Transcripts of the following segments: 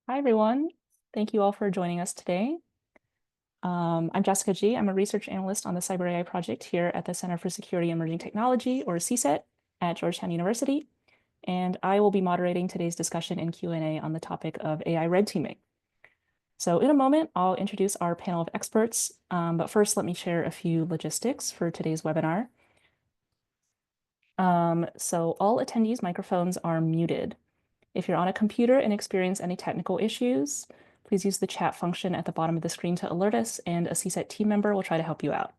Hi, everyone. Thank you all for joining us today. I'm Jessica G. I'm a research analyst on the Cyber AI project here at the Center for Security and Emerging Technology, or CSET, at Georgetown University. And I will be moderating today's discussion and Q&A on the topic of AI red teaming. So in a moment, I'll introduce our panel of experts. But first, let me share a few logistics for today's webinar. So all attendees' microphones are muted. If you're on a computer and experience any technical issues, please use the chat function at the bottom of the screen to alert us, and a CSET team member will try to help you out.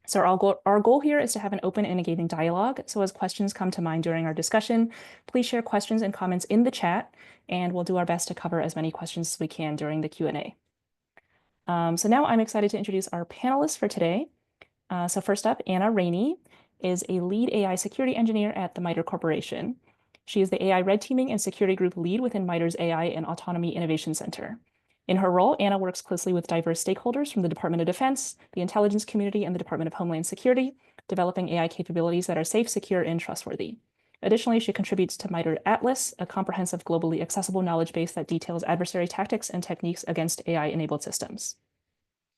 So our goal here is to have an open and engaging dialogue. So as questions come to mind during our discussion, please share questions and comments in the chat, and we'll do our best to cover as many questions as we can during the Q&A. So now I'm excited to introduce our panelists for today. So first up, Anna Raney is a lead AI security engineer at the MITRE Corporation. She is the AI Red Teaming and Security Group lead within MITRE's AI and Autonomy Innovation Center. In her role, Anna works closely with diverse stakeholders from the Department of Defense, the intelligence community, and the Department of Homeland Security, developing AI capabilities that are safe, secure, and trustworthy. Additionally, she contributes to MITRE Atlas, a comprehensive, globally accessible knowledge base that details adversary tactics and techniques against AI-enabled systems.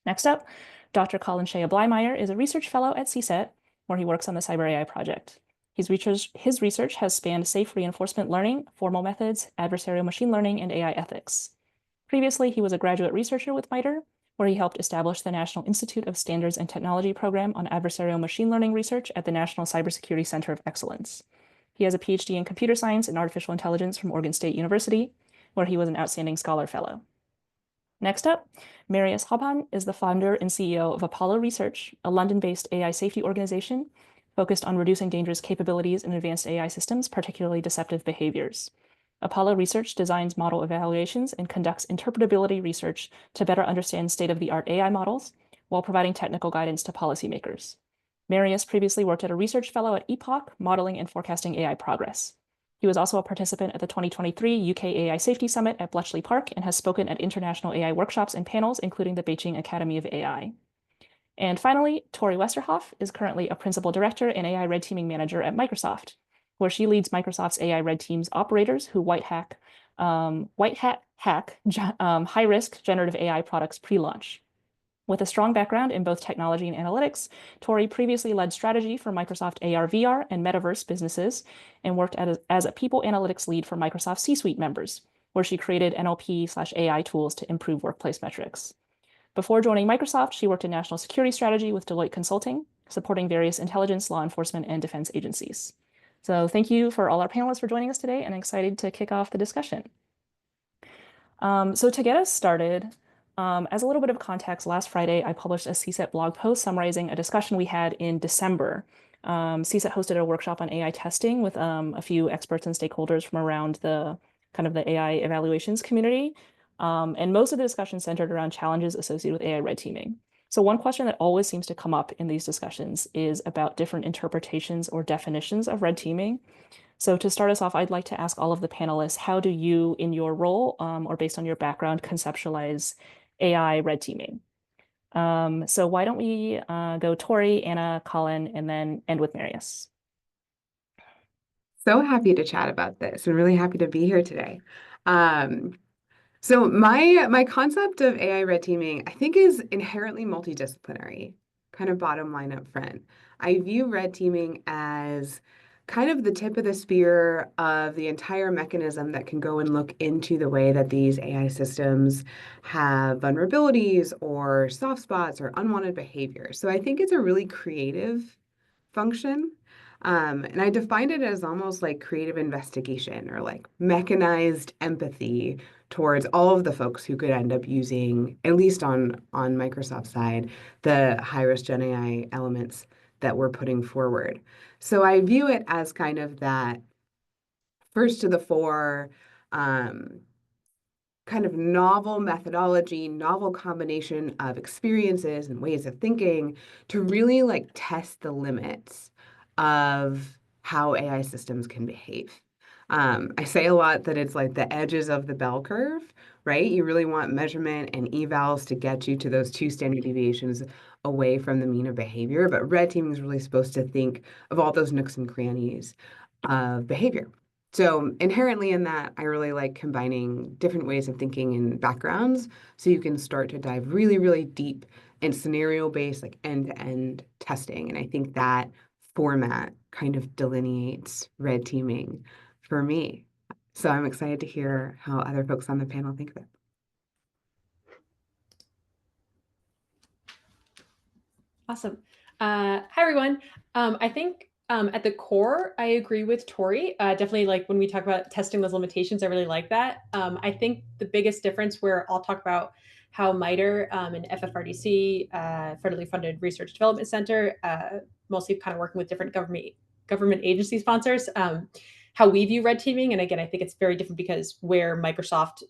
Next up, Dr. Colin Shea-Blymer is a research fellow at CSET, where he works on the Cyber AI project. His research has spanned safe reinforcement learning, formal methods, adversarial machine learning, and AI ethics. Previously, he was a graduate researcher with MITRE, where he helped establish the National Institute of Standards and Technology program on adversarial machine learning research at the National Cybersecurity Center of Excellence. He has a PhD in computer science and artificial intelligence from Oregon State University, where he was an outstanding scholar fellow. Next up, Marius Hobbhahn is the founder and CEO of Apollo Research, a London-based AI safety organization focused on reducing dangerous capabilities in advanced AI systems, particularly deceptive behaviors. Apollo Research designs model evaluations and conducts interpretability research to better understand state-of-the-art AI models while providing technical guidance to policymakers. Marius previously worked as a research fellow at Epoch, modeling and forecasting AI progress. He was also a participant at the 2023 UK AI Safety Summit at Bletchley Park and has spoken at international AI workshops and panels, including the Beijing Academy of AI. And finally, Tori Westerhoff is currently a principal director and AI red teaming manager at Microsoft, where she leads Microsoft's AI red team's operators who white hat hack high-risk generative AI products pre-launch. With a strong background in both technology and analytics, Tori previously led strategy for Microsoft AR/VR and metaverse businesses and worked as a people analytics lead for Microsoft C-suite members, where she created NLP/AI tools to improve workplace metrics. Before joining Microsoft, she worked in national security strategy with Deloitte Consulting, supporting various intelligence, law enforcement, and defense agencies. So thank you for all our panelists for joining us today, and I'm excited to kick off the discussion. So to get us started, as a little bit of context, last Friday, I published a CSET blog post summarizing a discussion we had in December. CSET hosted a workshop on AI testing with a few experts and stakeholders from around the AI evaluations community. And most of the discussion centered around challenges associated with AI red teaming. So one question that always seems to come up in these discussions is about different interpretations or definitions of red teaming. So to start us off, I'd like to ask all of the panelists, how do you, in your role or based on your background, conceptualize AI red teaming? So why don't we go Tori, Anna, Colin, and then end with Marius. So happy to chat about this. I'm really happy to be here today. So my concept of AI red teaming, I think, is inherently multidisciplinary, kind of bottom line up front. I view red teaming as kind of the tip of the spear of the entire mechanism that can go and look into the way that these AI systems have vulnerabilities or soft spots or unwanted behavior. So I think it's a really creative function. And I defined it as almost like creative investigation or like mechanized empathy towards all of the folks who could end up using, at least on Microsoft's side, the high-risk Gen AI elements that we're putting forward. So I view it as kind of that first to the fore, kind of novel methodology, novel combination of experiences and ways of thinking to really like test the limits of how AI systems can behave. I say a lot that it's like the edges of the bell curve, right? You really want measurement and evals to get you to those 2 standard deviations away from the mean of behavior. But red teaming is really supposed to think of all those nooks and crannies of behavior. So inherently in that, I really like combining different ways of thinking and backgrounds so you can start to dive really, really deep in scenario-based, like end-to-end testing. And I think that format kind of delineates red teaming for me. So I'm excited to hear how other folks on the panel think of it. Awesome. Hi, everyone. I think at the core, I agree with Tori. Definitely, like when we talk about testing those limitations, I really like that. I think the biggest difference where I'll talk about how MITRE and FFRDC, federally funded research development center, mostly kind of working with different government agency sponsors, how we view red teaming. And again, I think it's very different because where Microsoft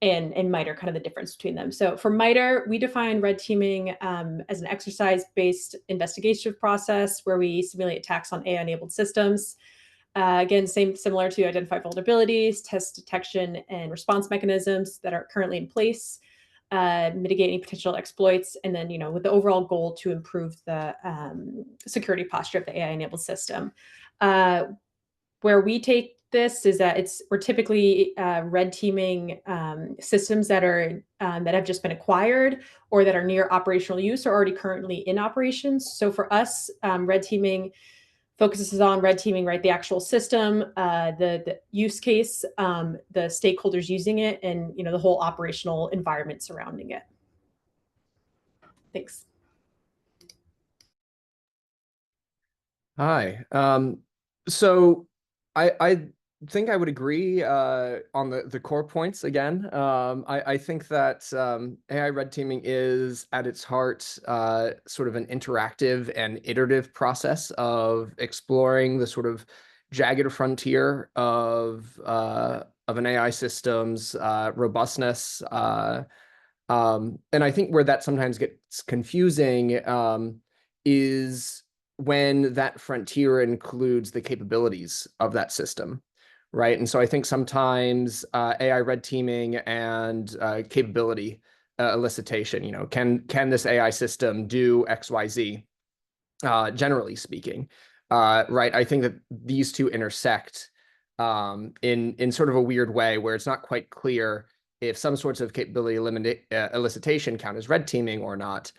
and MITRE, kind of the difference between them. So for MITRE, we define red teaming as an exercise-based investigative process where we simulate attacks on AI-enabled systems. Again, similar to identify vulnerabilities, test detection and response mechanisms that are currently in place, mitigate any potential exploits, and then, with the overall goal to improve the security posture of the AI-enabled system. Where we take this is that we're typically red teaming systems that have just been acquired or that are near operational use or already currently in operations. So for us, red teaming focuses on red teaming, right? The actual system, the use case, the stakeholders using it, and the whole operational environment surrounding it. Thanks. Hi. So I think I would agree on the core points again. I think that AI red teaming is at its heart sort of an interactive and iterative process of exploring the sort of jagged frontier of an AI system's robustness. And I think where that sometimes gets confusing is when that frontier includes the capabilities of that system, right? And so I think sometimes AI red teaming and capability elicitation, can this AI system do XYZ, generally speaking, right? I think that these two intersect in sort of a weird way where it's not quite clear if some sorts of capability elicitation count as red teaming or not.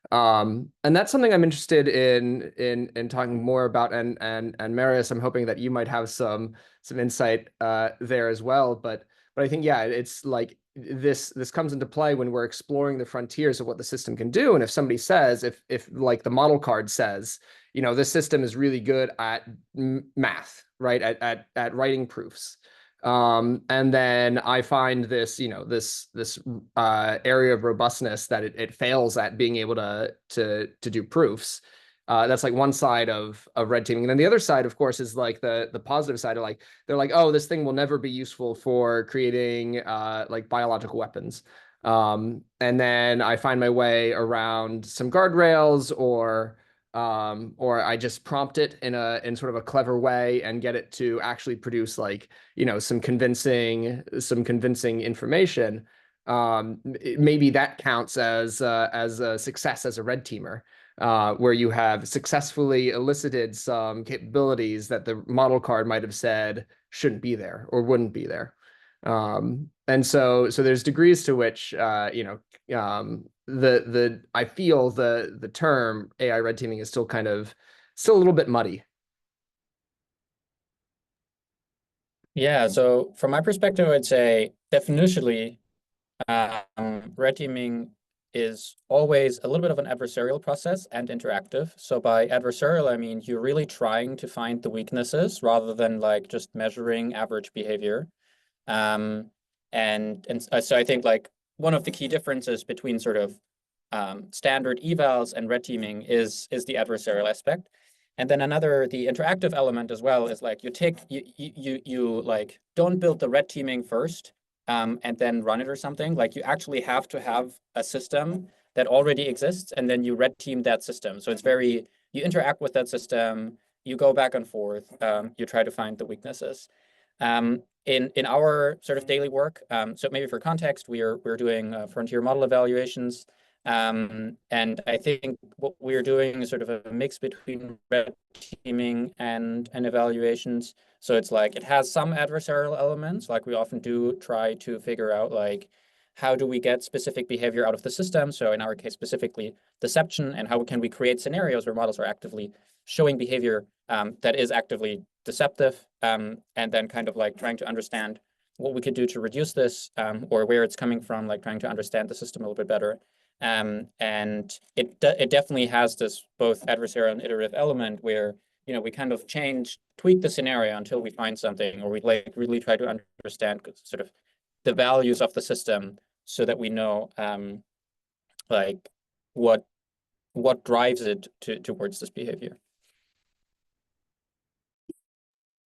And that's something I'm interested in talking more about. And Marius, I'm hoping that you might have some insight there as well. But I think, yeah, it's like this comes into play when we're exploring the frontiers of what the system can do. And if somebody says, if like the model card says, this system is really good at math, right? At writing proofs. And then I find this, this area of robustness that it fails at being able to do proofs. That's like one side of red teaming. And then the other side, of course, is like the positive side of like, they're like, oh, this thing will never be useful for creating like biological weapons. And then I find my way around some guardrails or I just prompt it in sort of a clever way and get it to actually produce like, some convincing information. Maybe that counts as a success as a red teamer, where you have successfully elicited some capabilities that the model card might have said shouldn't be there or wouldn't be there. And so there's degrees to which I feel the term AI red teaming is still a little bit muddy. Yeah, so from my perspective, I'd say definitionally, red teaming is always a little bit of an adversarial process and interactive. So by adversarial, I mean you're really trying to find the weaknesses rather than like just measuring average behavior. And so I think like one of the key differences between sort of standard evals and red teaming is the adversarial aspect. And then the interactive element as well is like you like don't build the red teaming first and then run it or something. Like you actually have to have a system that already exists and then you red team that system. So you interact with that system, you go back and forth, you try to find the weaknesses. In our sort of daily work, so maybe for context, we're doing frontier model evaluations And I think what we're doing is sort of a mix between red teaming and evaluations. So it's like it has some adversarial elements, like we often do try to figure out like how do we get specific behavior out of the system? So in our case, specifically deception, and how can we create scenarios where models are actively showing behavior that is actively deceptive, and then kind of like trying to understand what we could do to reduce this, or where it's coming from, like trying to understand the system a little bit better. And it definitely has this both adversarial and iterative element where, you know, we kind of tweak the scenario until we find something, or we like really try to understand sort of the values of the system so that we know like what drives it towards this behavior.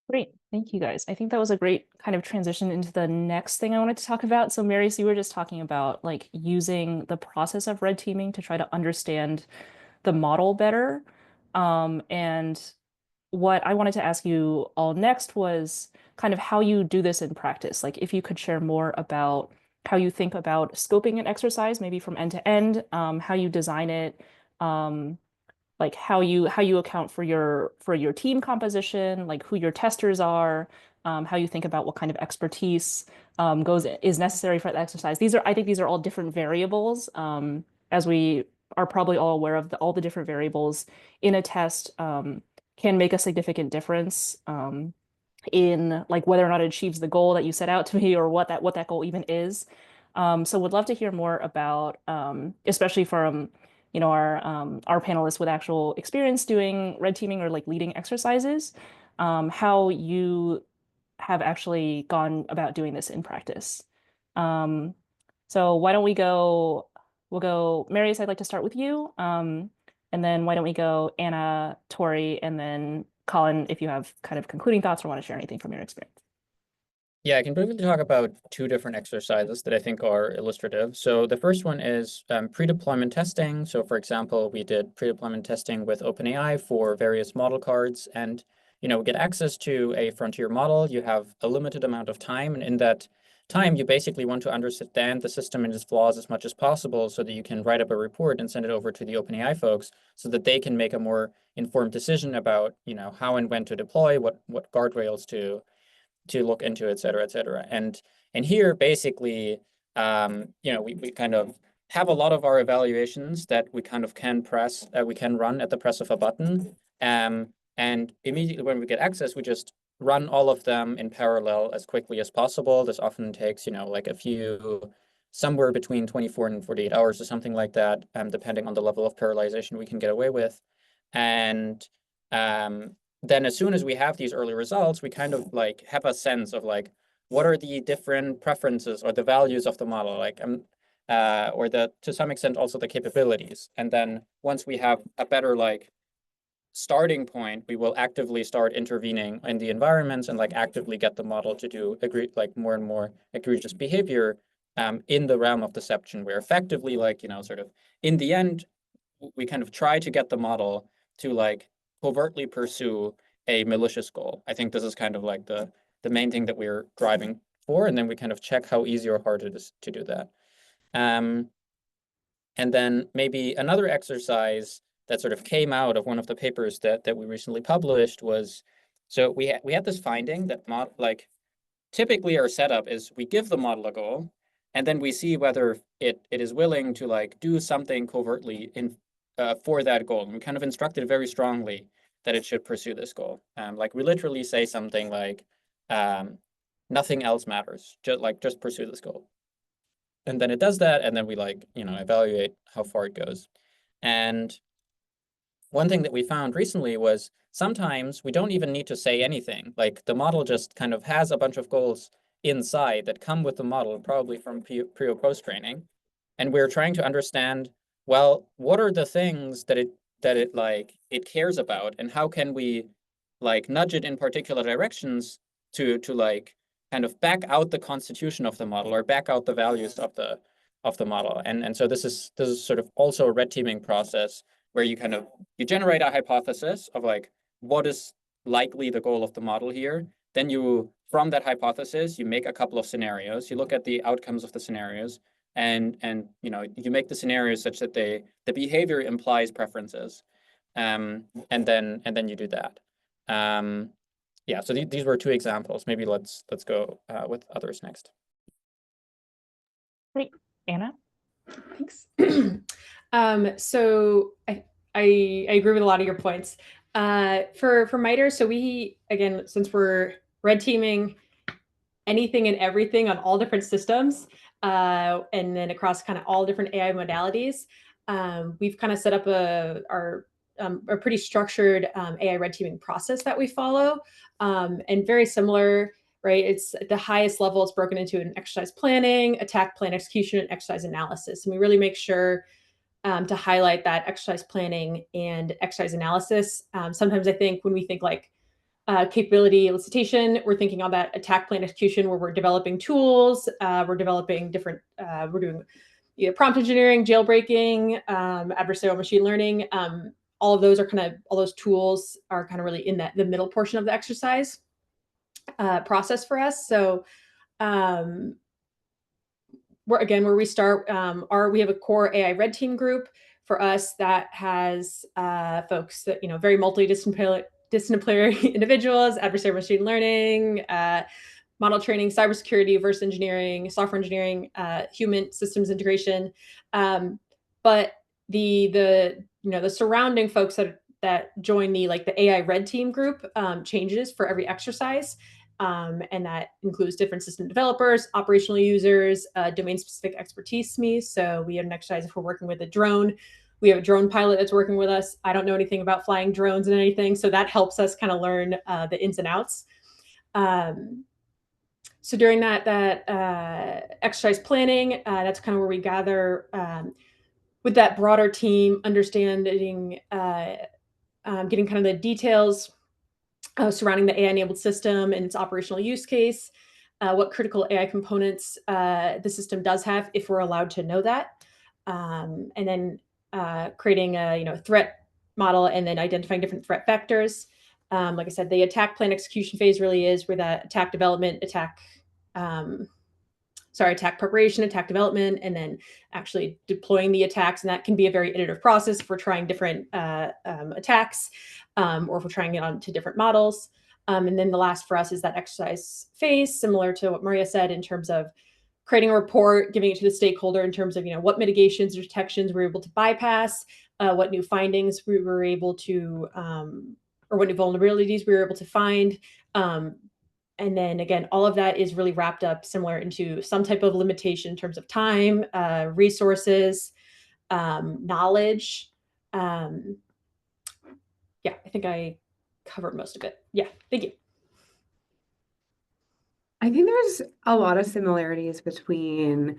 Great, thank you guys. I think that was a great kind of transition into the next thing I wanted to talk about. So Marius, you were just talking about like using the process of red teaming to try to understand the model better. And what I wanted to ask you all next was kind of how you do this in practice. Like if you could share more about how you think about scoping an exercise, maybe from end to end, how you design it, like how you account for your team composition, like who your testers are, how you think about what kind of expertise is necessary for the exercise. I think these are all different variables, as we are probably all aware of. All the different variables in a test can make a significant difference in like whether or not it achieves the goal that you set out to be, or what that goal even is. So would love to hear more about, especially from our panelists with actual experience doing red teaming or like leading exercises, how you have actually gone about doing this in practice. So why don't we'll go, Marius, I'd like to start with you. And then why don't we go Anna, Tori, and then Colin, if you have kind of concluding thoughts or want to share anything from your experience. Yeah, I can briefly talk about two different exercises that I think are illustrative. So the first one is pre-deployment testing. So for example, we did pre-deployment testing with OpenAI for various model cards, and we get access to a frontier model. You have a limited amount of time, and in that time, you basically want to understand the system and its flaws as much as possible so that you can write up a report and send it over to the OpenAI folks so that they can make a more informed decision about, how and when to deploy, what guardrails to look into, et cetera, et cetera. And here, basically, we kind of have a lot of our evaluations that we kind of we can run at the press of a button. And immediately when we get access, we just run all of them in parallel as quickly as possible. This often takes, like somewhere between 24 and 48 hours or something like that, depending on the level of parallelization we can get away with. And then as soon as we have these early results, we kind of like have a sense of like, what are the different preferences or the values of the model, like, or to some extent also the capabilities. And then once we have a better like starting point, we will actively start intervening in the environments and like actively get the model to do more and more egregious behavior in the realm of deception, where effectively like, sort of in the end, we kind of try to get the model to like covertly pursue a malicious goal. I think this is kind of like the main thing that we're driving for, and then we kind of check how easy or hard it is to do that. And then maybe another exercise that sort of came out of one of the papers that we recently published was, so we had this finding that like typically our setup is we give the model a goal, and then we see whether it is willing to like do something covertly for that goal. And we kind of instructed very strongly that it should pursue this goal. Like we literally say something like, nothing else matters, just pursue this goal. And then it does that, and then we like, evaluate how far it goes. And one thing that we found recently was sometimes we don't even need to say anything. Like the model just kind of has a bunch of goals inside that come with the model, probably from pre or post training. And we're trying to understand, well, what are the things that it cares about, and how can we like nudge it in particular directions to like kind of back out the constitution of the model or back out the values of the model. And so this is sort of also a red teaming process where you generate a hypothesis of like what is likely the goal of the model here. Then from that hypothesis, you make a couple of scenarios. You look at the outcomes of the scenarios. and you make the scenarios such that the behavior implies preferences, and then you do that. Yeah, so these were two examples. Maybe let's go with others next. Great. Anna? Thanks. So I agree with a lot of your points. For MITRE, so we, again, since we're red teaming anything and everything on all different systems, and then across kind of all different AI modalities, we've kind of set up a pretty structured AI red teaming process that we follow, and very similar, right? It's at the highest level, it's broken into an exercise planning, attack plan execution, and exercise analysis. And we really make sure to highlight that exercise planning and exercise analysis. Sometimes I think when we think like capability elicitation, we're thinking on that attack plan execution where we're developing tools, we're developing different, we're doing prompt engineering, jailbreaking, adversarial machine learning. All of those are all those tools are kind of really in the middle portion of the exercise process for us. So where we start, we have a core AI red team group for us that has folks that, very multidisciplinary individuals, adversarial machine learning, model training, cybersecurity, reverse engineering, software engineering, human systems integration. But the surrounding folks that join the AI red team group changes for every exercise. And that includes different system developers, operational users, domain-specific expertise SMEs. So we have an exercise if we're working with a drone. We have a drone pilot that's working with us. I don't know anything about flying drones and anything, so that helps us kind of learn the ins and outs. So during that exercise planning, that's kind of where we gather with that broader team, understanding, getting kind of the details surrounding the AI-enabled system and its operational use case, what critical AI components the system does have, if we're allowed to know that, and then creating a threat model and then identifying different threat vectors. Like I said, the attack plan execution phase really is where that attack development, attack preparation, attack development, and then actually deploying the attacks. And that can be a very iterative process if we're trying different attacks, or if we're trying it onto different models. And then the last for us is that exercise phase, similar to what Maria said in terms of creating a report, giving it to the stakeholder in terms of what mitigations or detections we're able to bypass, what new findings we were able to, or what new vulnerabilities we were able to find. And then again, all of that is really wrapped up similar into some type of limitation in terms of time, resources, knowledge. Yeah, I think I covered most of it. Yeah, thank you. I think there's a lot of similarities between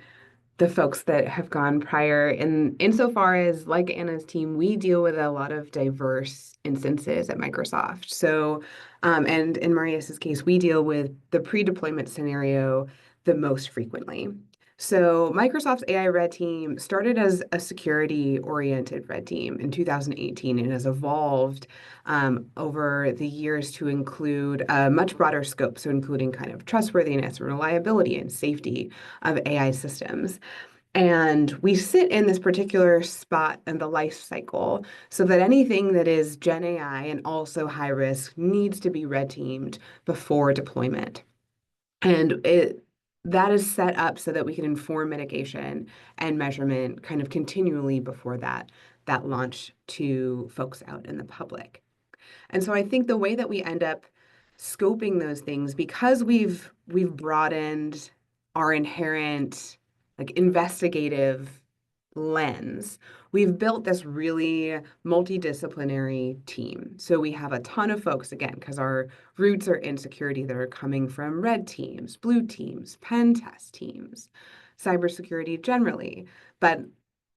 the folks that have gone prior, and insofar as, like Anna's team, we deal with a lot of diverse instances at Microsoft. So, and in Marius's case, we deal with the pre-deployment scenario the most frequently. So Microsoft's AI red team started as a security-oriented red team in 2018 and has evolved over the years to include a much broader scope, so including kind of trustworthiness, reliability, and safety of AI systems. And we sit in this particular spot in the life cycle so that anything that is Gen AI and also high risk needs to be red teamed before deployment. And that is set up so that we can inform mitigation and measurement kind of continually before that launch to folks out in the public. And so I think the way that we end up scoping those things, because we've broadened our inherent investigative lens, we've built this really multidisciplinary team. So we have a ton of folks, again, because our roots are in security, that are coming from red teams, blue teams, pen test teams, cybersecurity generally. But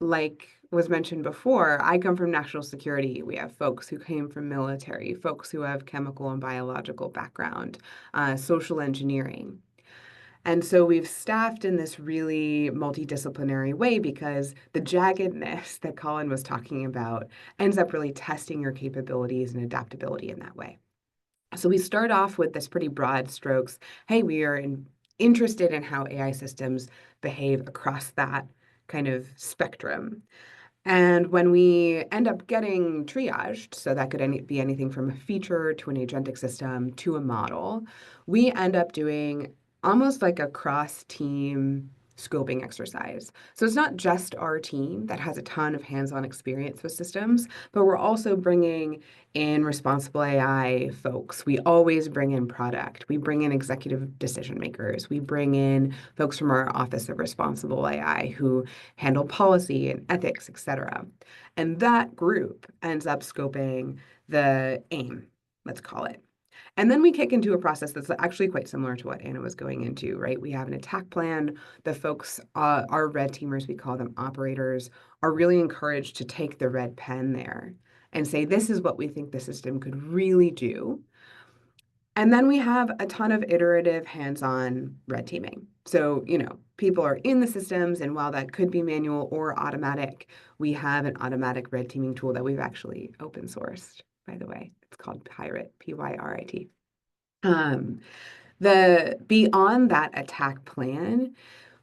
like was mentioned before, I come from national security. We have folks who came from military, folks who have chemical and biological background, social engineering. And so we've staffed in this really multidisciplinary way because the jaggedness that Colin was talking about ends up really testing your capabilities and adaptability in that way. So we start off with this pretty broad strokes. Hey, we are interested in how AI systems behave across that kind of spectrum. And when we end up getting triaged, so that could be anything from a feature to an agentic system to a model, we end up doing almost like a cross-team scoping exercise. So it's not just our team that has a ton of hands-on experience with systems, but we're also bringing in responsible AI folks. We always bring in product. We bring in executive decision makers. We bring in folks from our Office of Responsible AI who handle policy and ethics, et cetera. And that group ends up scoping the aim, let's call it. And then we kick into a process that's actually quite similar to what Anna was going into, right? We have an attack plan. The folks, our red teamers, we call them operators, are really encouraged to take the red pen there and say, this is what we think the system could really do. And then we have a ton of iterative hands-on red teaming. So, people are in the systems, and while that could be manual or automatic, we have an automatic red teaming tool that we've actually open sourced, by the way. It's called Pyrit, Pyrit. Beyond that attack plan,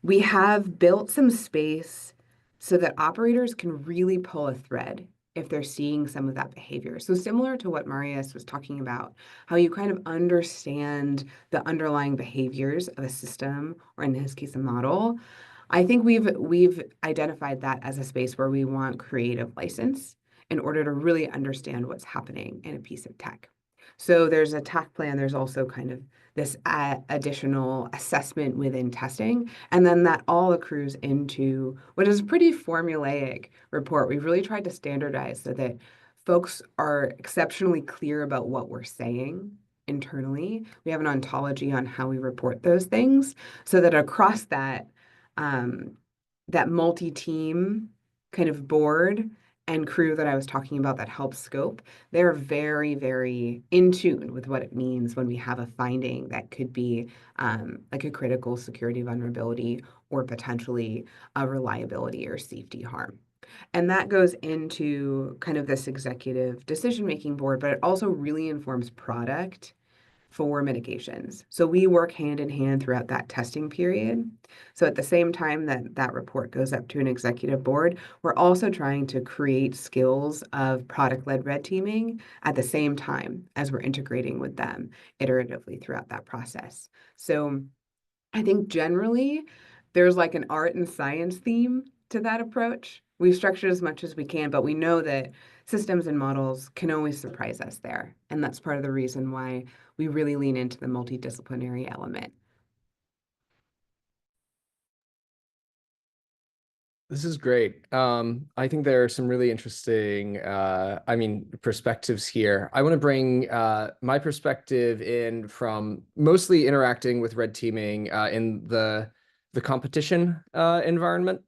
we have built some space so that operators can really pull a thread if they're seeing some of that behavior. So similar to what Marius was talking about, how you kind of understand the underlying behaviors of a system, or in his case, a model. I think we've identified that as a space where we want creative license in order to really understand what's happening in a piece of tech. So there's a attack plan. There's also kind of this additional assessment within testing. And then that all accrues into what is a pretty formulaic report. We've really tried to standardize so that folks are exceptionally clear about what we're saying internally. We have an ontology on how we report those things so that across that, that multi-team kind of board and crew that I was talking about that helps scope, they're very, very in tune with what it means when we have a finding that could be like a critical security vulnerability or potentially a reliability or safety harm. And that goes into kind of this executive decision-making board, but it also really informs product for mitigations. So we work hand in hand throughout that testing period. So at the same time that that report goes up to an executive board, we're also trying to create skills of product-led red teaming at the same time as we're integrating with them iteratively throughout that process. So I think generally there's like an art and science theme to that approach. We've structured as much as we can, but we know that systems and models can always surprise us there. And that's part of the reason why we really lean into the multidisciplinary element. This is great. I think there are some really interesting, perspectives here. I want to bring my perspective in from mostly interacting with red teaming in the competition environment.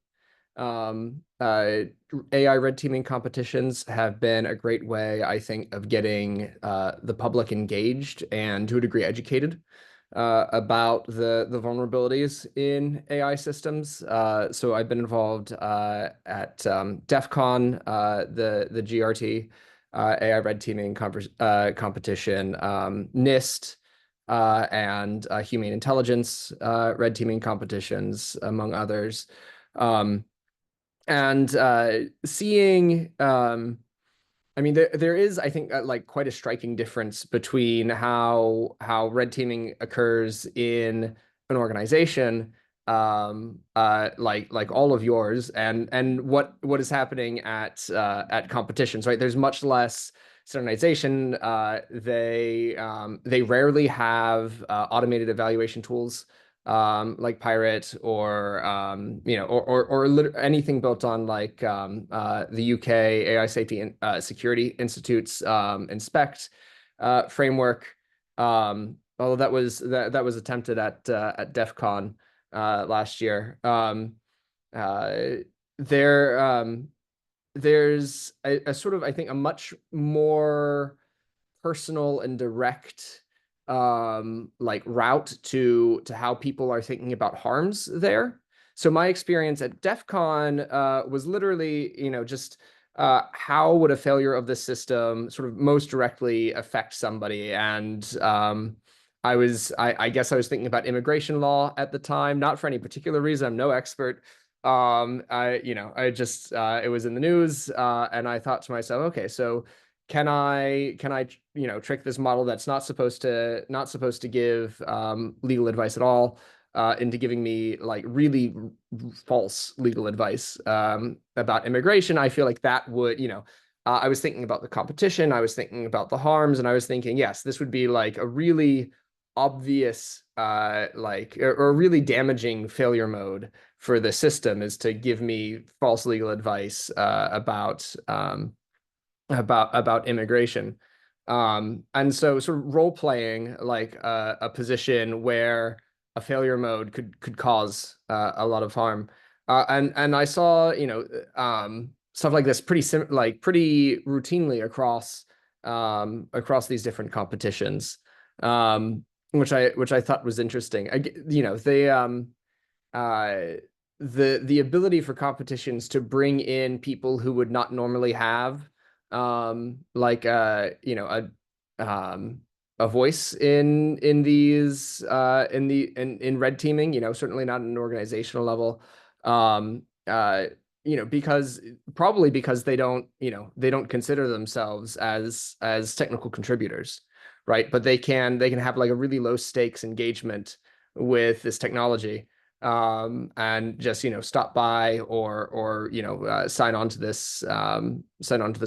AI red teaming competitions have been a great way, I think, of getting the public engaged and to a degree educated about the vulnerabilities in AI systems. So I've been involved at DEF CON, the GRT AI red teaming competition, NIST, and Humane Intelligence red teaming competitions, among others. Seeing, there is, I think, like quite a striking difference between how red teaming occurs in an organization, like all of yours, and what is happening at competitions, right? There's much less standardization. They rarely have automated evaluation tools like Pyrit or anything built on like the UK AI Safety and Security Institute's Inspect framework. Although that was attempted at DEF CON last year. There's a sort of, I think, a much more personal and direct like route to how people are thinking about harms there. So my experience at DEF CON was literally, just how would a failure of the system sort of most directly affect somebody? And I guess I was thinking about immigration law at the time, not for any particular reason. I'm no expert, I just it was in the news, and I thought to myself, okay, so can I trick this model that's not supposed to give legal advice at all into giving me like really false legal advice about immigration? I feel like that would, I was thinking about the competition, I was thinking about the harms, and I was thinking, yes, this would be like a really obvious or a really damaging failure mode for the system, is to give me false legal advice about immigration. And so sort of role playing like a position where a failure mode could cause a lot of harm. And I saw, stuff like this pretty routinely across these different competitions, which I thought was interesting. The ability for competitions to bring in people who would not normally have a voice in these in red teaming, certainly not at an organizational level, because they don't consider themselves as technical contributors, right? But they can have like a really low stakes engagement with this technology, and just stop by or sign on to this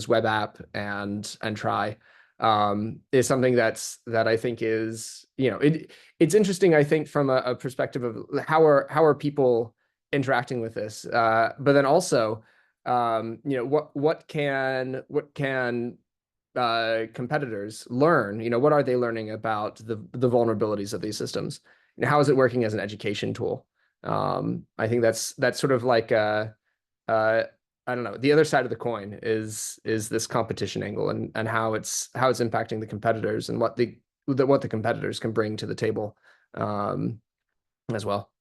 web app and try, is something that I think is it's interesting, I think, from a perspective of how are people interacting with this, but then also what can competitors learn? What are they learning about the vulnerabilities of these systems? How is it working as an education tool? I think that's sort of like I don't know, the other side of the coin is this competition angle, and how it's impacting the competitors, and what the competitors can bring to the table as well.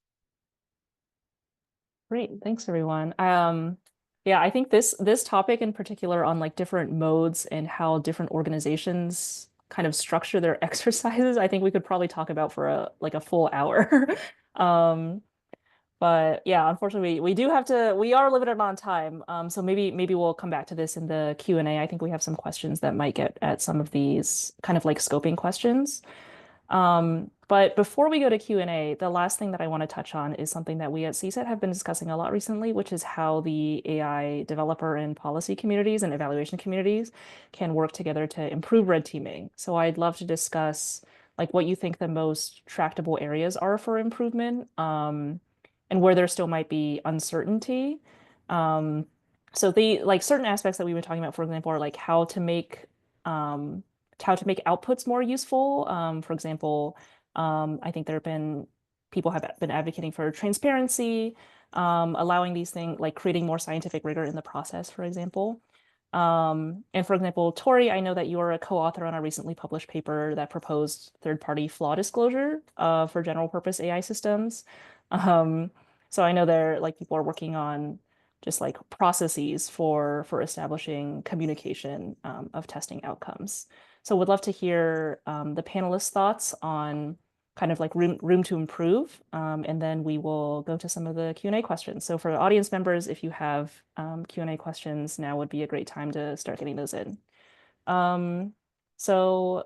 Great, thanks everyone. Yeah, I think this topic in particular on like different modes and how different organizations kind of structure their exercises, I think we could probably talk about for a full hour. But yeah, unfortunately, we are limited on time. So maybe we'll come back to this in the Q&A. I think we have some questions that might get at some of these kind of like scoping questions. But before we go to Q&A, the last thing that I want to touch on is something that we at CSET have been discussing a lot recently, which is how the AI developer and policy communities and evaluation communities can work together to improve red teaming. So I'd love to discuss like what you think the most tractable areas are for improvement, and where there still might be uncertainty. So certain aspects that we've been talking about, for example, are like how to make outputs more useful. For example, I think people have been advocating for transparency, allowing these things, like creating more scientific rigor in the process, for example. And for example, Tori, I know that you are a co-author on a recently published paper that proposed third-party flaw disclosure for general purpose AI systems. So I know people are working on just like processes for establishing communication of testing outcomes. So would love to hear the panelists' thoughts on kind of like room to improve, and then we will go to some of the Q&A questions. So for audience members, if you have Q&A questions, now would be a great time to start getting those in. So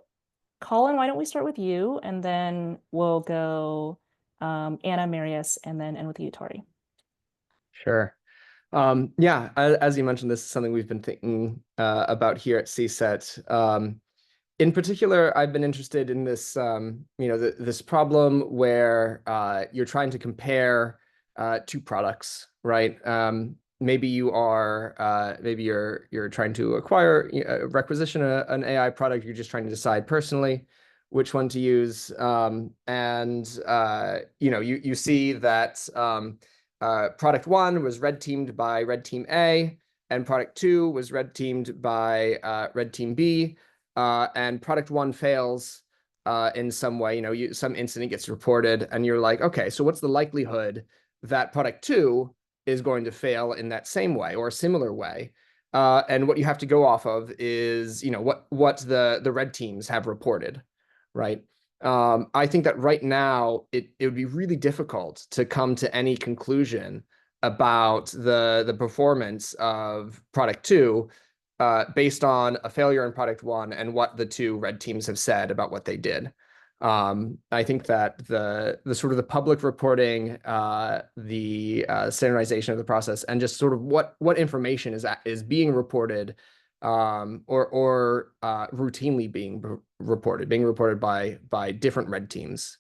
Colin, why don't we start with you, and then we'll go Anna, Marius, and then end with you, Tori. Sure. Yeah, as you mentioned, this is something we've been thinking about here at CSET. In particular, I've been interested in this, this problem where you're trying to compare two products, right? Maybe you're trying to requisition an AI product. You're just trying to decide personally which one to use, and you see that product 1 was red teamed by red team A, and product 2 was red teamed by red team B. And product 1 fails in some way, some incident gets reported, and you're like, okay, so what's the likelihood that product 2 is going to fail in that same way or a similar way? And what you have to go off of is, what the red teams have reported, right? I think that right now it would be really difficult to come to any conclusion about the performance of product 2 based on a failure in product 1 and what the 2 red teams have said about what they did. I think that the sort of the public reporting, the standardization of the process, and just sort of what information is being reported, or routinely being reported by different red teams.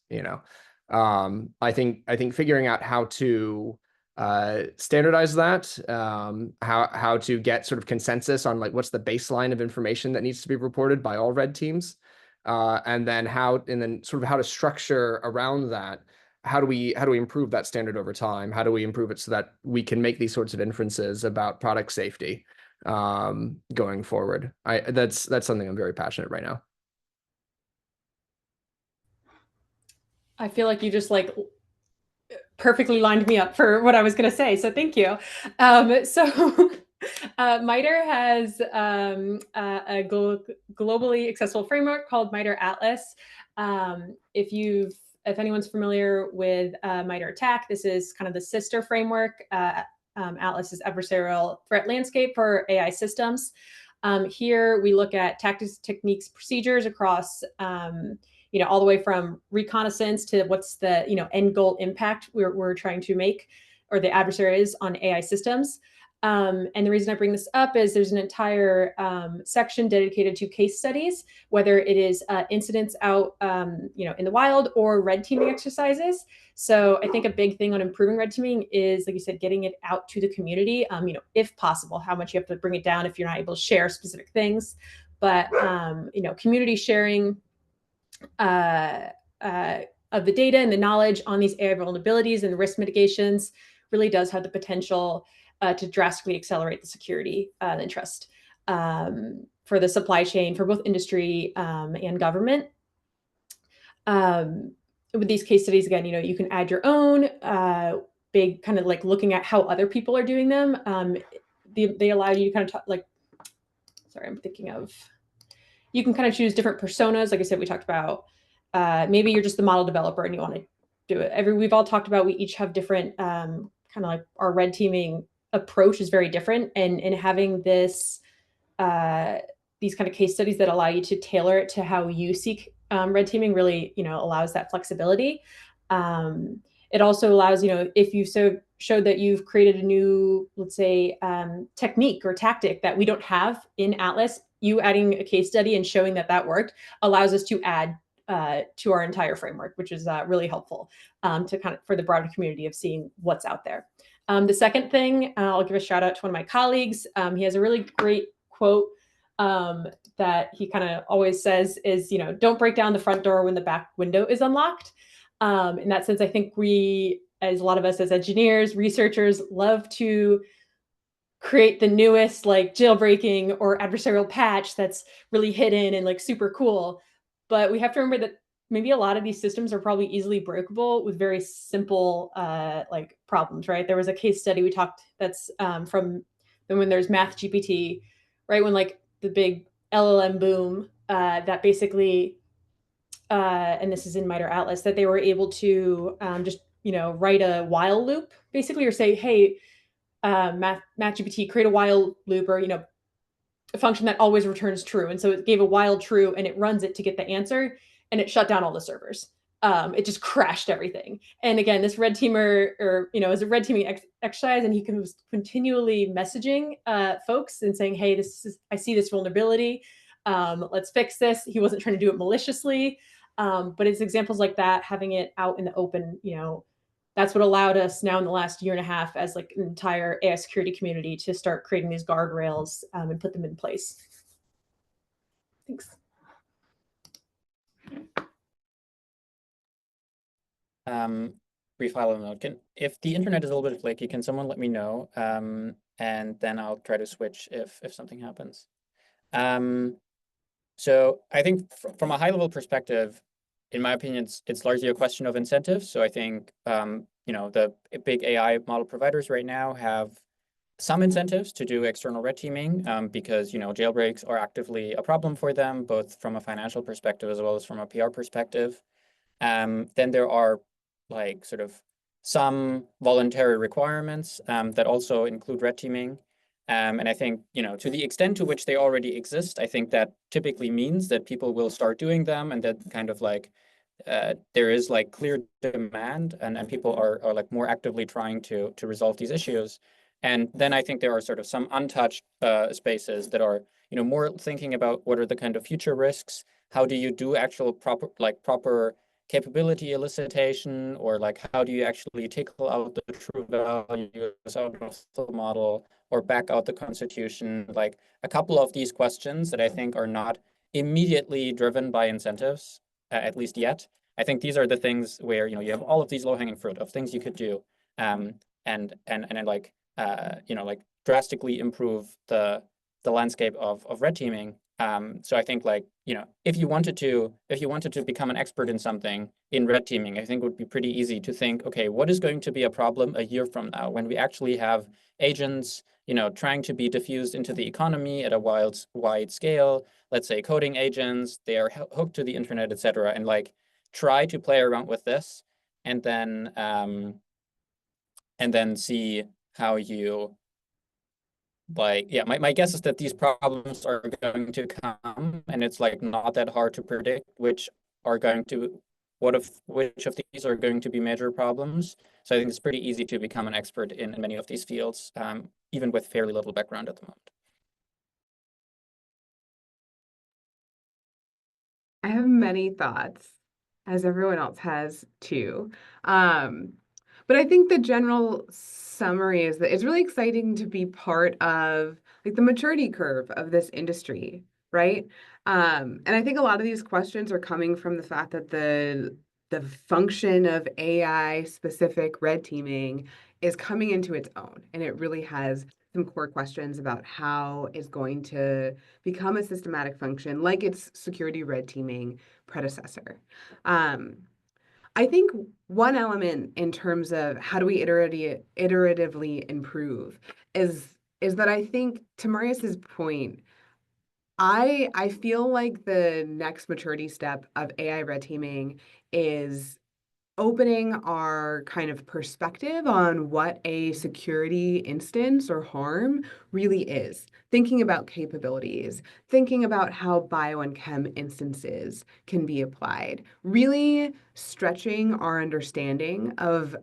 I think figuring out how to standardize that, how to get sort of consensus on like what's the baseline of information that needs to be reported by all red teams. And then sort of how to structure around that. How do we improve that standard over time? How do we improve it so that we can make these sorts of inferences about product safety going forward? That's something I'm very passionate right now. I feel like you just like perfectly lined me up for what I was going to say. So thank you. MITRE has a globally accessible framework called MITRE Atlas. If anyone's familiar with MITRE ATT&CK, this is kind of the sister framework. Atlas is adversarial threat landscape for AI systems. Here we look at tactics, techniques, procedures across all the way from reconnaissance to what's the end goal impact we're trying to make, or the adversary is on AI systems. And the reason I bring this up is there's an entire section dedicated to case studies, whether it is incidents out in the wild or red teaming exercises. So I think a big thing on improving red teaming is, like you said, getting it out to the community, if possible. How much you have to bring it down if you're not able to share specific things, but community sharing of the data and the knowledge on these AI vulnerabilities and the risk mitigations really does have the potential to drastically accelerate the security and trust for the supply chain for both industry and government. With these case studies, again, you can add your own big kind of like looking at how other people are doing them. They allow you to kind of talk, like, sorry, I'm thinking of, you can kind of choose different personas. Like I said, we talked about maybe you're just the model developer and you want to do it. We've all talked about, we each have different kind of like our red teaming approach is very different, and having this these kind of case studies that allow you to tailor it to how you seek red teaming really allows that flexibility. It also allows, if you showed that you've created a new, let's say, technique or tactic that we don't have in Atlas, you adding a case study and showing that worked allows us to add to our entire framework, which is really helpful to kind of for the broader community of seeing what's out there. The second thing, I'll give a shout out to one of my colleagues. He has a really great quote that he kind of always says is, don't break down the front door when the back window is unlocked. In that sense, I think we, as a lot of us as engineers, researchers, love to create the newest like jailbreaking or adversarial patch that's really hidden and like super cool. But we have to remember that maybe a lot of these systems are probably easily breakable with very simple like problems, right? There was a case study we talked that's from when there's Math GPT, right? When like the big LLM boom that basically, and this is in MITRE Atlas, that they were able to just, write a while loop basically, or say, hey, Math GPT, create a while loop, or, a function that always returns true. And so it gave a while true and it runs it to get the answer, and it shut down all the servers. It just crashed everything. And again, this red teamer, or, is a red teaming exercise, and he was continually messaging folks and saying, hey, I see this vulnerability. Let's fix this. He wasn't trying to do it maliciously. But it's examples like that, having it out in the open, that's what allowed us now in the last year and a half as like an entire AI security community to start creating these guardrails and put them in place. Thanks. Brief follow note. If the internet is a little bit flaky, can someone let me know? And then I'll try to switch if something happens. So I think from a high level perspective, in my opinion, it's largely a question of incentives. So I think the big AI model providers right now have some incentives to do external red teaming because jailbreaks are actively a problem for them, both from a financial perspective as well as from a PR perspective. Then there are like sort of some voluntary requirements that also include red teaming. And I think, to the extent to which they already exist, I think that typically means that people will start doing them, and that kind of like there is like clear demand, and people are like more actively trying to resolve these issues. And then I think there are sort of some untouched spaces that are, more thinking about what are the kind of future risks. How do you do actual proper capability elicitation, or like how do you actually tickle out the true values out of the model or back out the constitution? Like a couple of these questions that I think are not immediately driven by incentives, at least yet. I think these are the things where you have all of these low-hanging fruit of things you could do, and then like like drastically improve the landscape of red teaming. So I think like, if you wanted to become an expert in something in red teaming, I think it would be pretty easy to think, okay, what is going to be a problem a year from now when we actually have agents, trying to be diffused into the economy at a wide scale, let's say coding agents, they are hooked to the internet, etc. And like try to play around with this, and then see how you my guess is that these problems are going to come, and it's like not that hard to predict which of these are going to be major problems. So I think it's pretty easy to become an expert in many of these fields, even with fairly little background at the moment. I have many thoughts, as everyone else has too. But I think the general summary is that it's really exciting to be part of like the maturity curve of this industry, right? And I think a lot of these questions are coming from the fact that the function of AI specific red teaming is coming into its own, and it really has some core questions about how it's going to become a systematic function like its security red teaming predecessor. I think one element in terms of how do we iteratively improve is that I think, to Marius's point, I feel like the next maturity step of AI red teaming is opening our kind of perspective on what a security instance or harm really is. Thinking about capabilities, thinking about how bio and chem instances can be applied, really stretching our understanding of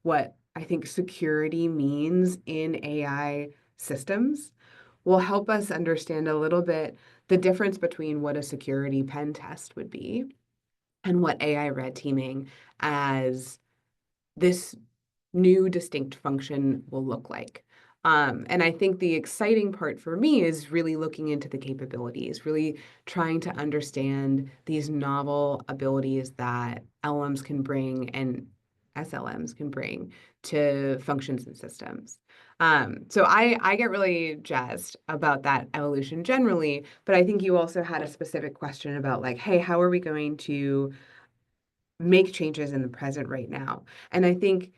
what I think security means in AI systems will help us understand a little bit the difference between what a security pen test would be and what AI red teaming as this new distinct function will look like. And I think the exciting part for me is really looking into the capabilities, really trying to understand these novel abilities that LLMs can bring and SLMs can bring to functions and systems. So I get really jazzed about that evolution generally, but I think you also had a specific question about like, hey, how are we going to make changes in the present right now? And I think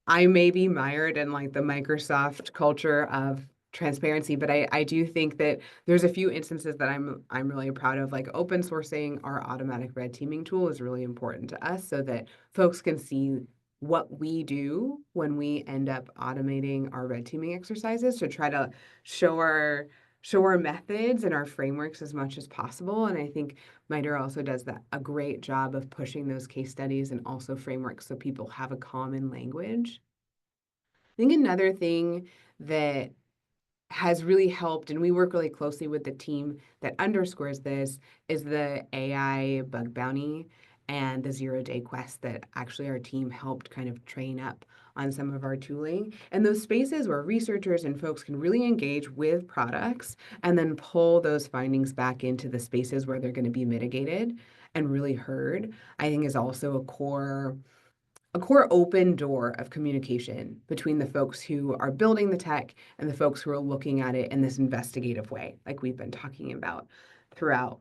I may be mired in like the Microsoft culture of transparency, but I do think that there's a few instances that I'm really proud of. Like open sourcing our automatic red teaming tool is really important to us so that folks can see what we do when we end up automating our red teaming exercises to try to show our methods and our frameworks as much as possible. And I think MITRE also does a great job of pushing those case studies and also frameworks so people have a common language. I think another thing that has really helped, and we work really closely with the team that underscores this, is the AI bug bounty and the zero-day quest that actually our team helped kind of train up on some of our tooling. And those spaces where researchers and folks can really engage with products and then pull those findings back into the spaces where they're going to be mitigated and really heard, I think is also a core open door of communication between the folks who are building the tech and the folks who are looking at it in this investigative way, like we've been talking about throughout.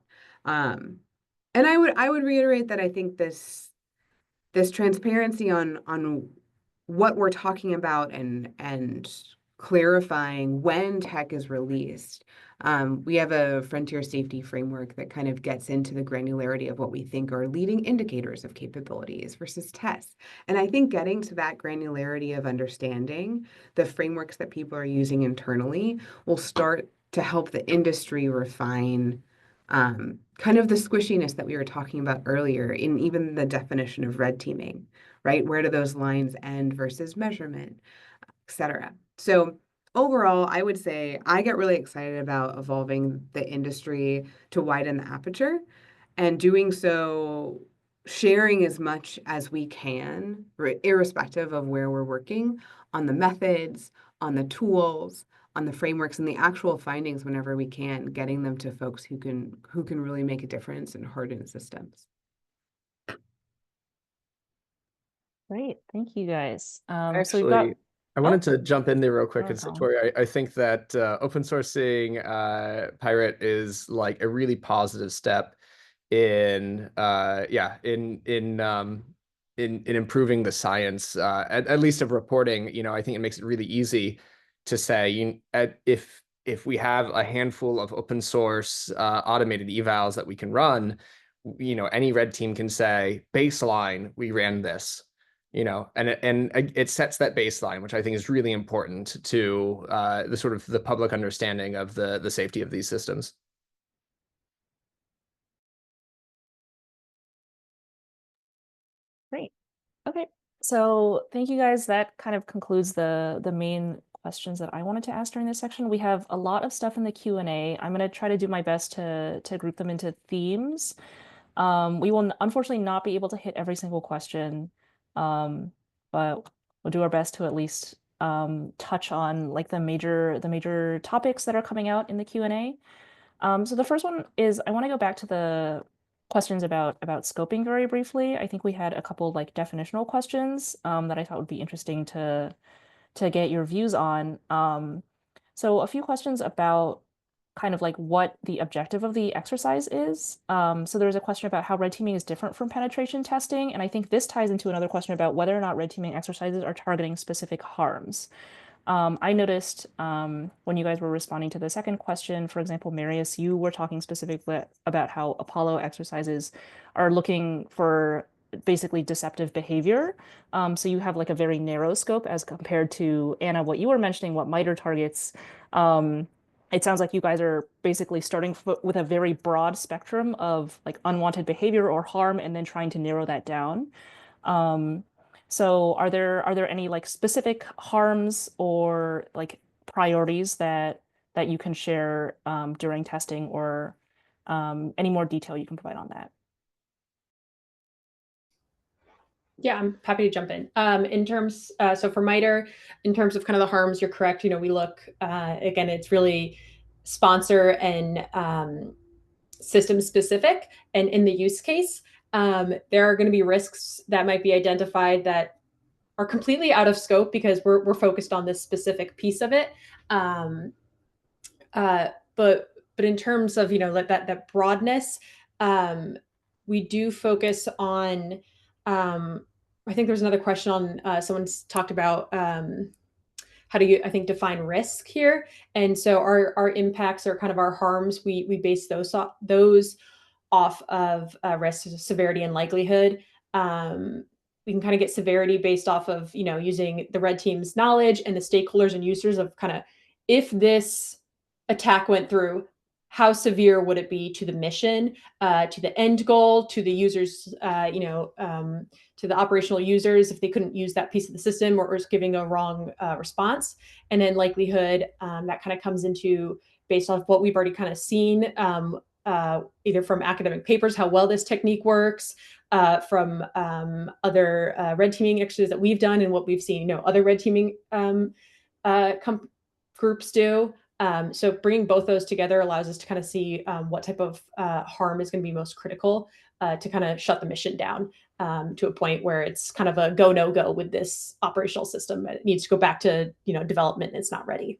And I would reiterate that I think this transparency on what we're talking about and clarifying when tech is released. We have a frontier safety framework that kind of gets into the granularity of what we think are leading indicators of capabilities versus tests. And I think getting to that granularity of understanding the frameworks that people are using internally will start to help the industry refine kind of the squishiness that we were talking about earlier in even the definition of red teaming, right? Where do those lines end versus measurement, et cetera. So overall, I would say I get really excited about evolving the industry to widen the aperture, and doing so, sharing as much as we can, irrespective of where we're working, on the methods, on the tools, on the frameworks, and the actual findings whenever we can, getting them to folks who can really make a difference and harden systems. Great, thank you guys. So we've Actually, got. I wanted to jump in there real quick Go and ahead, say, Colin. Tori, I think that open sourcing Pirate is like a really positive step in in improving the science, at least of reporting. You know, I think it makes it really easy to say if we have a handful of open source automated evals that we can run, you know, any red team can say baseline, we ran this. You know, and it sets that baseline, which I think is really important to the sort of the public understanding of the safety of these systems. Great. Okay. So thank you guys. That kind of concludes the main questions that I wanted to ask during this section. We have a lot of stuff in the Q&A. I'm going to try to do my best to group them into themes. We will unfortunately not be able to hit every single question, but we'll do our best to at least touch on like the major topics that are coming out in the Q&A. So the first one is I want to go back to the questions about scoping very briefly. I think we had a couple like definitional questions that I thought would be interesting to get your views on. So a few questions about kind of like what the objective of the exercise is. So there was a question about how red teaming is different from penetration testing, and I think this ties into another question about whether or not red teaming exercises are targeting specific harms. I noticed when you guys were responding to the second question, for example, Marius, you were talking specifically about how Apollo exercises are looking for basically deceptive behavior. So you have like a very narrow scope as compared to, Anna, what you were mentioning, what MITRE targets. It sounds like you guys are basically starting with a very broad spectrum of like unwanted behavior or harm and then trying to narrow that down. So are there any like specific harms or like priorities that you can share during testing, or any more detail you can provide on that? Yeah, I'm happy to jump in. In terms, so for MITRE, in terms of kind of the harms, you're correct. You know, we look, again, it's really sponsor and system specific. And in the use case, there are going to be risks that might be identified that are completely out of scope because we're focused on this specific piece of it. But in terms of, you know, that broadness, we do focus on, I think there's another question on, someone's talked about how do you, I think, define risk here. And so our impacts or kind of our harms, we base those off of risk, severity, and likelihood. We can kind of get severity based off of, you know, using the red team's knowledge and the stakeholders and users of kind of, if this attack went through, how severe would it be to the mission, to the end goal, to the users, to the operational users if they couldn't use that piece of the system or was giving a wrong response. And then likelihood, that kind of comes into based off what we've already kind of seen, either from academic papers, how well this technique works, from other red teaming exercises that we've done and what we've seen, you know, other red teaming groups do. So bringing both those together allows us to kind of see what type of harm is going to be most critical to kind of shut the mission down to a point where it's kind of a go, no go with this operational system. It needs to go back to, you know, development and it's not ready.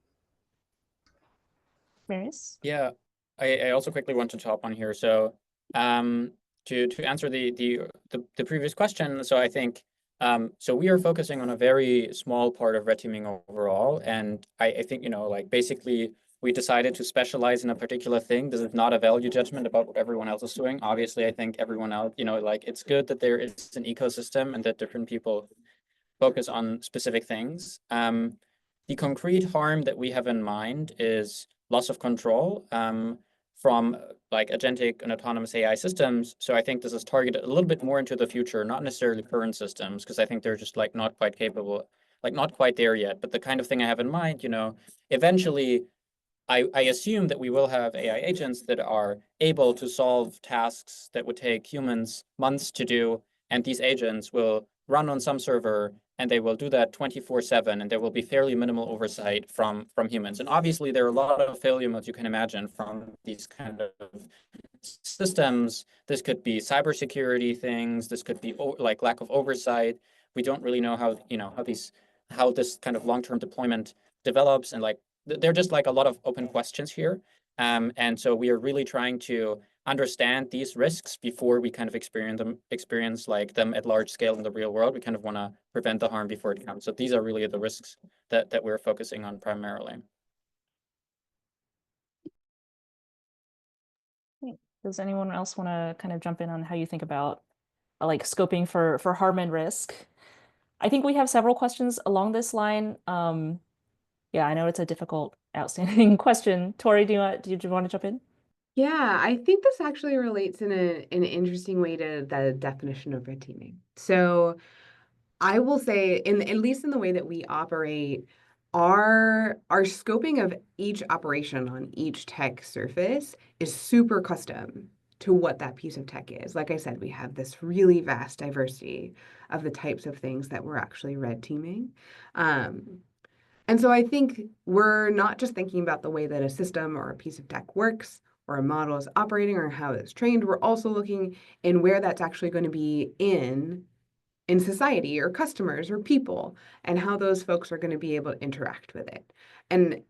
Marius? Yeah, I also quickly want to hop on here. So to answer the previous question, so I think So we are focusing on a very small part of red teaming overall. And I think, like basically we decided to specialize in a particular thing. This is not a value judgment about what everyone else is doing. Obviously, I think everyone else, like it's good that there is an ecosystem and that different people focus on specific things. The concrete harm that we have in mind is loss of control from like agentic and autonomous AI systems. So I think this is targeted a little bit more into the future, not necessarily current systems, because I think they're just like not quite capable, like not quite there yet. But the kind of thing I have in mind, eventually I assume that we will have AI agents that are able to solve tasks that would take humans months to do, and these agents will run on some server and they will do that 24/7, and there will be fairly minimal oversight from humans. And obviously there are a lot of failure modes you can imagine from these kind of systems. This could be cybersecurity things, this could be like lack of oversight. We don't really know how this kind of long-term deployment develops, and like there are just like a lot of open questions here. And so we are really trying to understand these risks before we kind of experience like them at large scale in the real world. We kind of want to prevent the harm before it comes. So these are really the risks that we're focusing on primarily. Does anyone else want to kind of jump in on how you think about like scoping for harm and risk? I think we have several questions along this line. Yeah, I know it's a difficult, outstanding question. Tori, do you want to jump in? Yeah, I think this actually relates in an interesting way to the definition of red teaming. So I will say, at least in the way that we operate, our scoping of each operation on each tech surface is super custom to what that piece of tech is. Like I said, we have this really vast diversity of the types of things that we're actually red teaming. And so I think we're not just thinking about the way that a system or a piece of tech works or a model is operating or how it's trained. We're also looking in where that's actually going to be in society or customers or people, and how those folks are going to be able to interact with it. And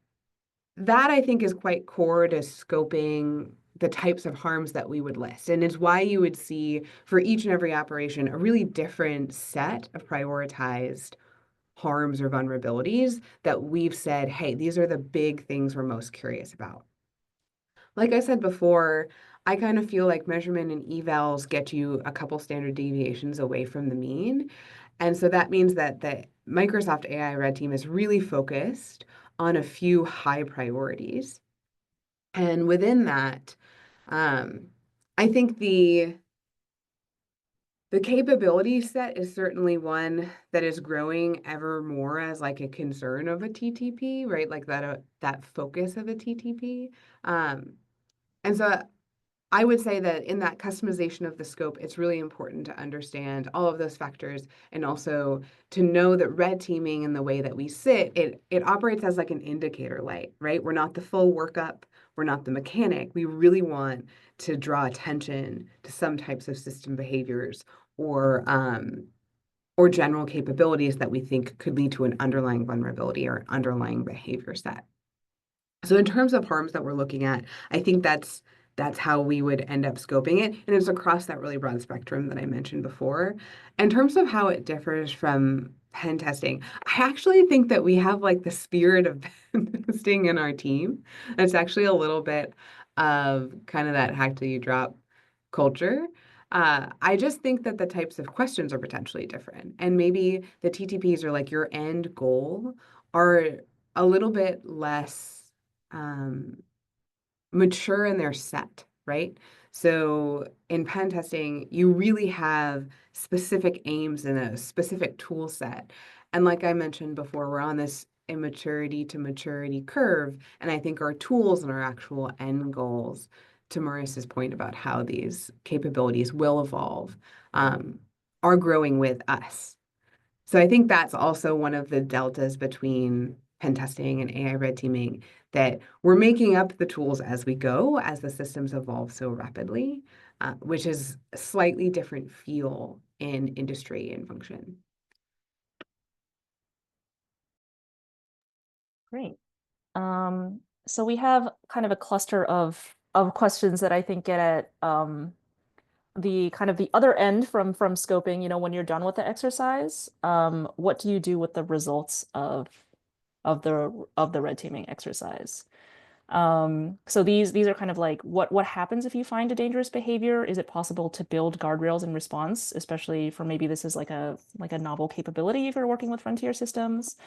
that I think is quite core to scoping the types of harms that we would list. And it's why you would see for each and every operation a really different set of prioritized harms or vulnerabilities that we've said, hey, these are the big things we're most curious about. Like I said before, I kind of feel like measurement and evals get you a couple standard deviations away from the mean. And so that means that the Microsoft AI Red Team is really focused on a few high priorities. And within that, I think the capability set is certainly one that is growing ever more as like a concern of a TTP, right? Like that focus of a TTP. And so I would say that in that customization of the scope, it's really important to understand all of those factors, and also to know that red teaming and the way that we sit, it operates as like an indicator light, right? We're not the full workup. We're not the mechanic. We really want to draw attention to some types of system behaviors or general capabilities that we think could lead to an underlying vulnerability or underlying behavior set. So in terms of harms that we're looking at, I think that's how we would end up scoping it. And it's across that really broad spectrum that I mentioned before. In terms of how it differs from pen testing, I actually think that we have like the spirit of pen testing in our team. It's actually a little bit of kind of that hack till you drop culture. I just think that the types of questions are potentially different. And maybe the TTPs are like your end goal are a little bit less mature in their set, right? So in pen testing, you really have specific aims in a specific tool set. And like I mentioned before, we're on this immaturity to maturity curve. And I think our tools and our actual end goals, to Marius's point about how these capabilities will evolve, are growing with us. So I think that's also one of the deltas between pen testing and AI red teaming, that we're making up the tools as we go, as the systems evolve so rapidly, which is a slightly different feel in industry and function. Great. So we have kind of a cluster of questions that I think get at the kind of the other end from scoping, when you're done with the exercise, what do you do with the results of the red teaming exercise? So these are kind of like what happens if you find a dangerous behavior? Is it possible to build guardrails in response, especially for maybe this is like a novel capability if you're working with frontier systems?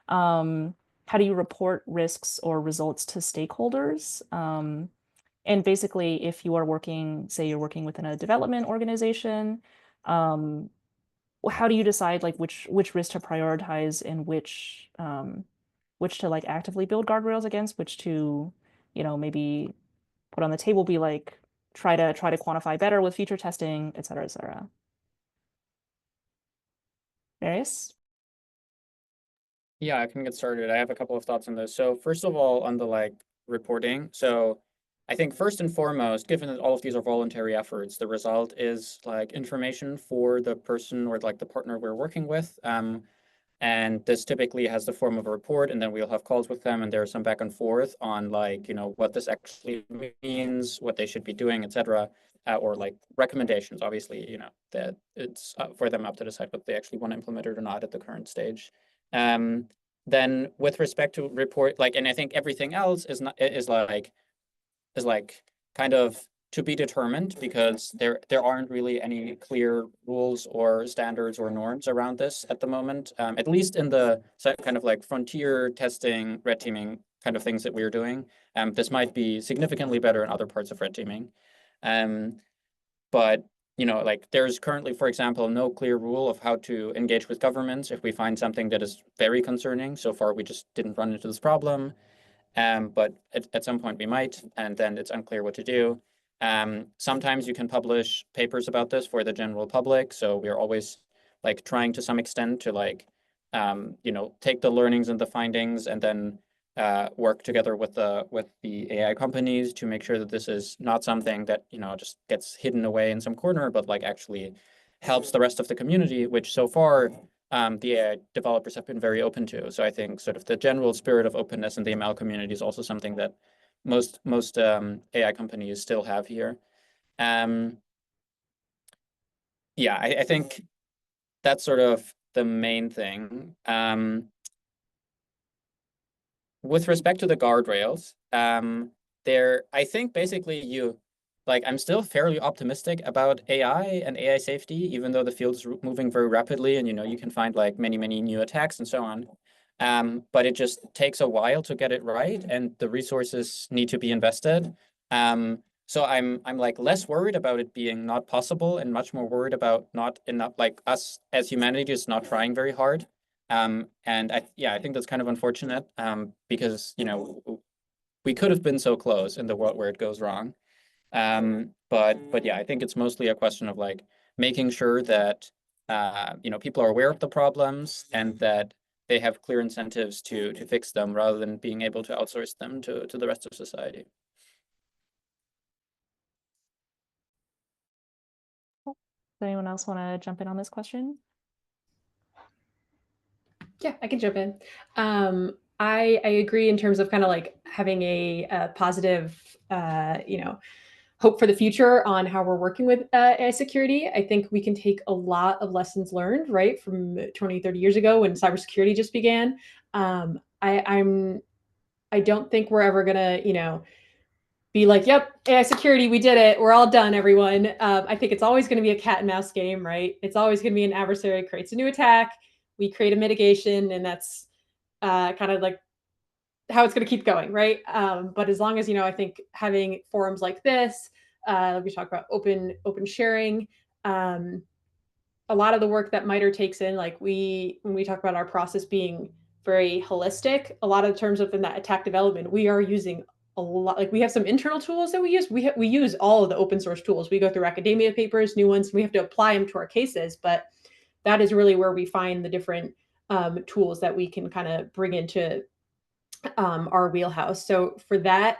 How do you report risks or results to stakeholders? And basically, if you are working, say you're working within a development organization, how do you decide like which risk to prioritize and which to like actively build guardrails against, which to, maybe put on the table, be like try to quantify better with future testing, et cetera, et cetera. Marius? Yeah, I can get started. I have a couple of thoughts on this. So first of all, on the like reporting. So I think first and foremost, given that all of these are voluntary efforts, the result is like information for the person or like the partner we're working with. And this typically has the form of a report, and then we'll have calls with them, and there's some back and forth on like, what this actually means, what they should be doing, et cetera, or like recommendations, obviously, that it's for them up to decide whether they actually want to implement it or not at the current stage. Then with respect to report, like, and I think everything else is like kind of to be determined, because there aren't really any clear rules or standards or norms around this at the moment, at least in the kind of like frontier testing, red teaming kind of things that we're doing. This might be significantly better in other parts of red teaming. But like there's currently, for example, no clear rule of how to engage with governments if we find something that is very concerning. So far, we just didn't run into this problem. But at some point we might, and then it's unclear what to do. Sometimes you can publish papers about this for the general public. So we're always like trying to some extent to like, take the learnings and the findings and then work together with the AI companies to make sure that this is not something that, just gets hidden away in some corner, but like actually helps the rest of the community, which so far the AI developers have been very open to. So I think sort of the general spirit of openness in the ML community is also something that most AI companies still have here. Yeah, I think that's sort of the main thing. With respect to the guardrails, I think basically I'm still fairly optimistic about AI and AI safety, even though the field is moving very rapidly, and you can find like many new attacks and so on. But it just takes a while to get it right, and the resources need to be invested. So I'm like less worried about it being not possible, and much more worried about not enough, like us as humanity just not trying very hard. And I think that's kind of unfortunate, because we could have been so close in the world where it goes wrong. But yeah, I think it's mostly a question of like making sure that people are aware of the problems and that they have clear incentives to fix them, rather than being able to outsource them to the rest of society. Does anyone else want to jump in on this question? Yeah, I can jump in. I agree in terms of kind of like having a positive, hope for the future on how we're working with AI security. I think we can take a lot of lessons learned, right, from 20, 30 years ago when cybersecurity just began. I don't think we're ever gonna, be like, yep, AI security, we did it. We're all done, everyone. I think it's always going to be a cat and mouse game, right? It's always going to be an adversary creates a new attack. We create a mitigation, and that's kind of like how it's going to keep going, right? But as long as, I think having forums like this, we talk about open sharing, a lot of the work that MITRE takes in, like when we talk about our process being very holistic, a lot of the terms within that attack development, we are using a lot. Like we have some internal tools that we use. We use all of the open source tools. We go through academia papers, new ones, and we have to apply them to our cases. But that is really where we find the different tools that we can kind of bring into our wheelhouse. So for that,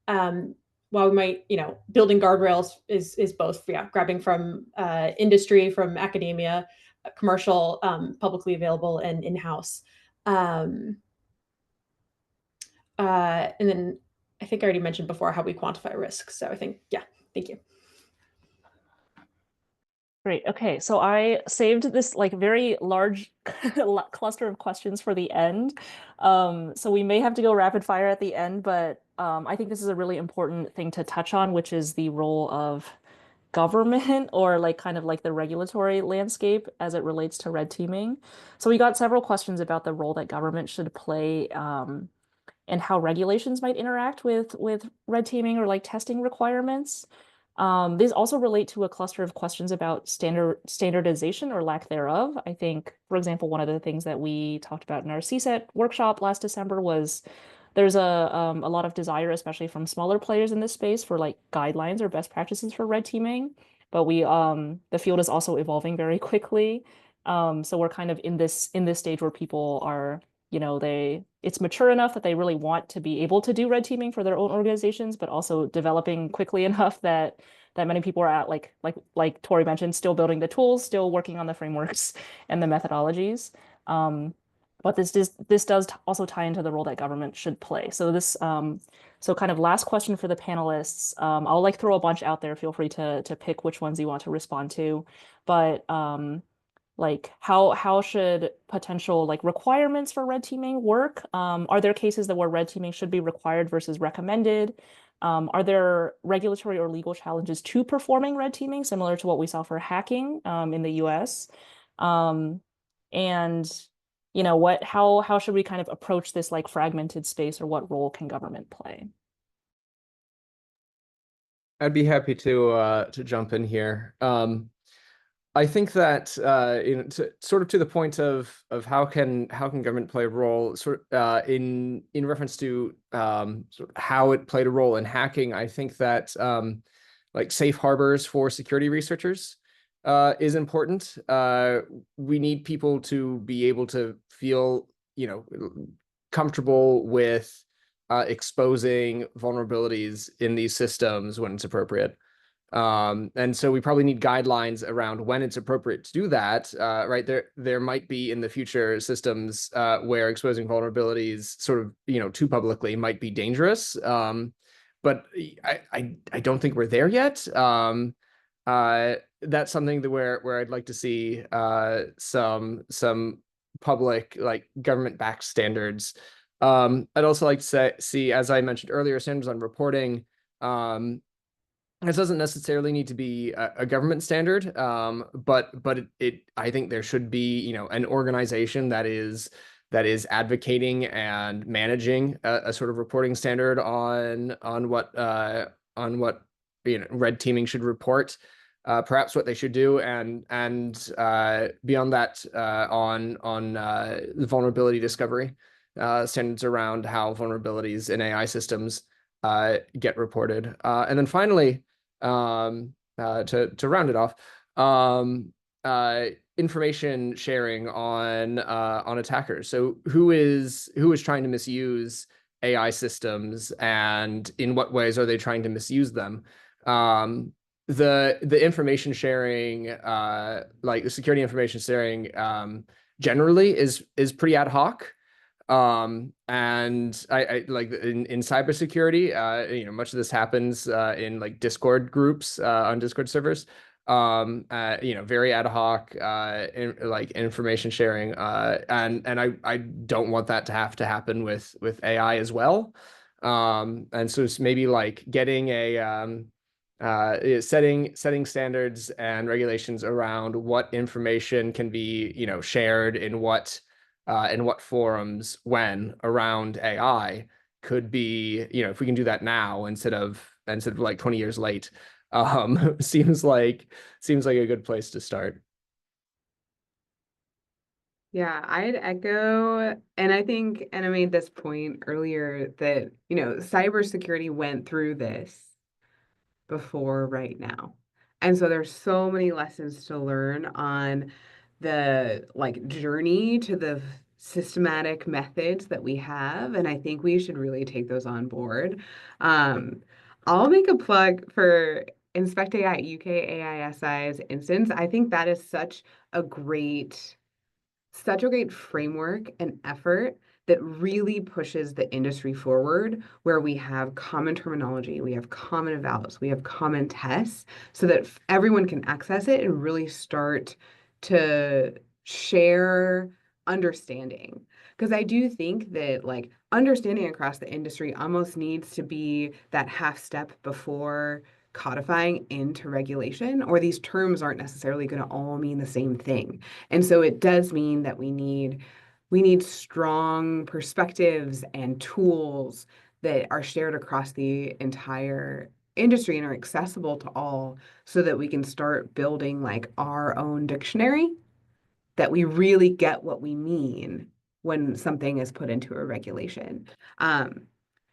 while we might, building guardrails is both, grabbing from industry, from academia, commercial, publicly available, and in-house. And then I think I already mentioned before how we quantify risk. So I think, yeah, thank you. Great. Okay, so I saved this like very large cluster of questions for the end. So we may have to go rapid fire at the end, but I think this is a really important thing to touch on, which is the role of government or like kind of like the regulatory landscape as it relates to red teaming. So we got several questions about the role that government should play and how regulations might interact with red teaming or like testing requirements. These also relate to a cluster of questions about standardization or lack thereof. I think, for example, one of the things that we talked about in our CSET workshop last December was there's a lot of desire, especially from smaller players in this space, for like guidelines or best practices for red teaming. But the field is also evolving very quickly. So we're kind of in this stage where people are, it's mature enough that they really want to be able to do red teaming for their own organizations, but also developing quickly enough that many people are at like Tori mentioned, still building the tools, still working on the frameworks and the methodologies. But this does also tie into the role that government should play. So so kind of last question for the panelists. I'll like throw a bunch out there. Feel free to pick which ones you want to respond to. But like how should potential like requirements for red teaming work? Are there cases that where red teaming should be required versus recommended? Are there regulatory or legal challenges to performing red teaming, similar to what we saw for hacking in the US? And how should we kind of approach this like fragmented space, or what role can government play? I'd be happy to jump in here. I think that sort of to the point of how can government play a role, in reference to sort of how it played a role in hacking. I think that like safe harbors for security researchers is important. We need people to be able to feel comfortable with exposing vulnerabilities in these systems when it's appropriate. And so we probably need guidelines around when it's appropriate to do that. Right there might be in the future systems where exposing vulnerabilities sort of too publicly might be dangerous. But I don't think we're there yet. That's something where I'd like to see some public like government-backed standards. I'd also like to see, as I mentioned earlier, standards on reporting. This doesn't necessarily need to be a government standard, but I think there should be an organization that is advocating and managing a sort of reporting standard on what red teaming should report, perhaps what they should do, and beyond that, on vulnerability discovery, standards around how vulnerabilities in AI systems get reported, and then finally, to round it off, information sharing on attackers. So who is trying to misuse AI systems, and in what ways are they trying to misuse them? The information sharing, like the security information sharing, generally is pretty ad hoc. And I like in cybersecurity, much of this happens in like Discord groups on Discord servers. Very ad hoc, like information sharing, and I don't want that to have to happen with AI as well. And so it's maybe like getting setting standards and regulations around what information can be shared in what forums when around AI could be, if we can do that now instead of like 20 years late, seems like a good place to start. Yeah, I'd echo, and I think, and I made this point earlier that, cybersecurity went through this before right now. And so there's so many lessons to learn on the like journey to the systematic methods that we have. And I think we should really take those on board. I'll make a plug for Inspect AI UK AISI's instance. I think that is such a great framework and effort that really pushes the industry forward, where we have common terminology, we have common evals, we have common tests, so that everyone can access it and really start to share understanding. Because I do think that like understanding across the industry almost needs to be that half step before codifying into regulation, or these terms aren't necessarily going to all mean the same thing. And so it does mean that we need strong perspectives and tools that are shared across the entire industry and are accessible to all, so that we can start building like our own dictionary, that we really get what we mean when something is put into a regulation.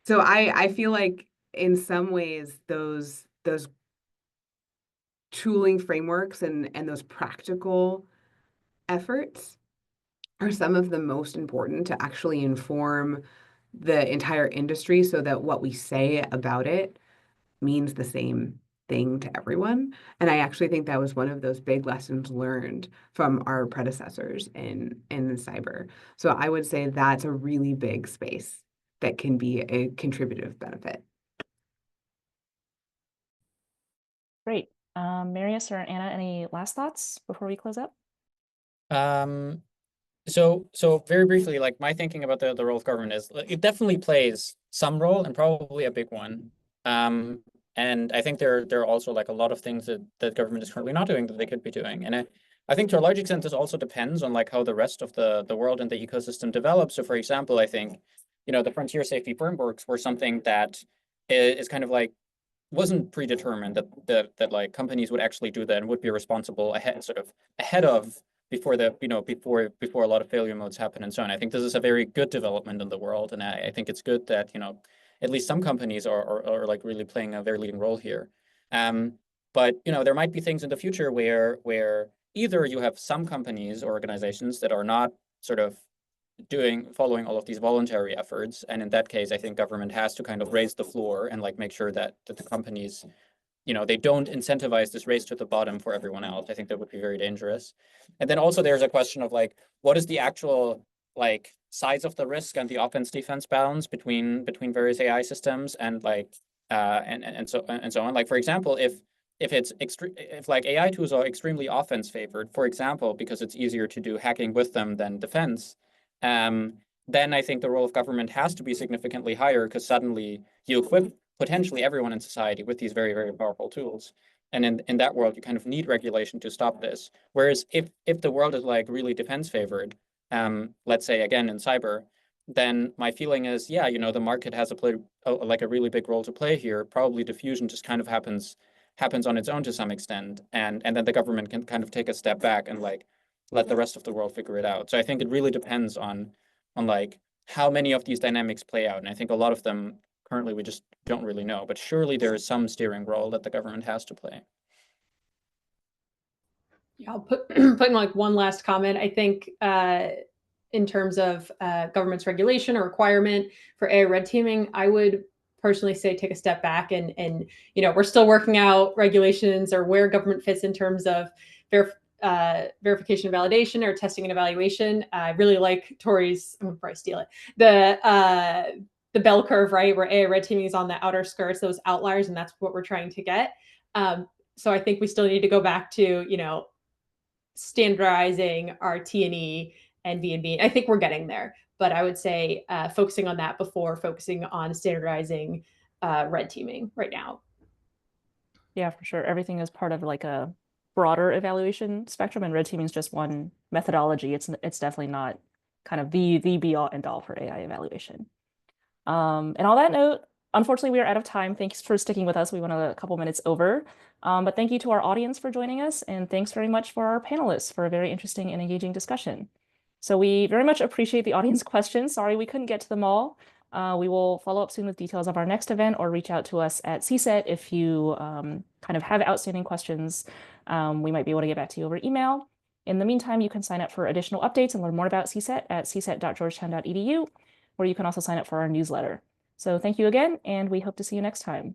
So I feel like in some ways those tooling frameworks and those practical efforts are some of the most important to actually inform the entire industry, so that what we say about it means the same thing to everyone. And I actually think that was one of those big lessons learned from our predecessors in cyber. So I would say that's a really big space that can be a contributive benefit. Great. Marius or Anna, any last thoughts before we close up? So very briefly, like my thinking about the role of government is it definitely plays some role, and probably a big one. And I think there are also like a lot of things that government is currently not doing that they could be doing. And I think to a large extent, this also depends on like how the rest of the world and the ecosystem develops. So for example, I think, the frontier safety frameworks were something that is kind of like wasn't predetermined, that like companies would actually do that and would be responsible ahead of before a lot of failure modes happen and so on. I think this is a very good development in the world, and I think it's good that at least some companies are like really playing a very leading role here. But there might be things in the future where either you have some companies or organizations that are not sort of following all of these voluntary efforts, and in that case, I think government has to kind of raise the floor and like make sure that the companies, they don't incentivize this race to the bottom for everyone else. I think that would be very dangerous. And then also there's a question of like, what is the actual like size of the risk and the offense defense balance between various AI systems, and like and so on. Like for example, if like AI tools are extremely offense favored, for example, because it's easier to do hacking with them than defense, then I think the role of government has to be significantly higher, because suddenly you equip potentially everyone in society with these very, very powerful tools. And in that world, you kind of need regulation to stop this. Whereas if the world is like really defense favored, let's say again in cyber, then my feeling is, yeah, the market has a really big role to play here. Probably diffusion just kind of happens on its own to some extent. And then the government can kind of take a step back and like let the rest of the world figure it out. So I think it really depends on like how many of these dynamics play out. And I think a lot of them currently we just don't really know, but surely there is some steering role that the government has to play. Yeah, I'll put in like one last comment. I think in terms of government's regulation or requirement for AI red teaming, I would personally say take a step back and we're still working out regulations or where government fits in terms of verification and validation or testing and evaluation. I really like Tori's, I'm gonna probably steal it, the bell curve, right, where AI red teaming is on the outer skirts, those outliers, and that's what we're trying to get. So I think we still need to go back to, standardizing our T&E and V&B. I think we're getting there, but I would say focusing on that before focusing on standardizing red teaming right now. Yeah, for sure. Everything is part of like a broader evaluation spectrum, and red teaming is just one methodology. It's definitely not kind of the be all end all for AI evaluation. And on that note, unfortunately, we are out of time. Thanks for sticking with us. We went a couple minutes over, but thank you to our audience for joining us, and thanks very much for our panelists for a very interesting and engaging discussion. So we very much appreciate the audience questions. Sorry we couldn't get to them all. We will follow up soon with details of our next event, or reach out to us at CSET if you kind of have outstanding questions. We might be able to get back to you over email. In the meantime, you can sign up for additional updates and learn more about CSET at cset.georgetown.edu, where you can also sign up for our newsletter. So thank you again, and we hope to see you next time.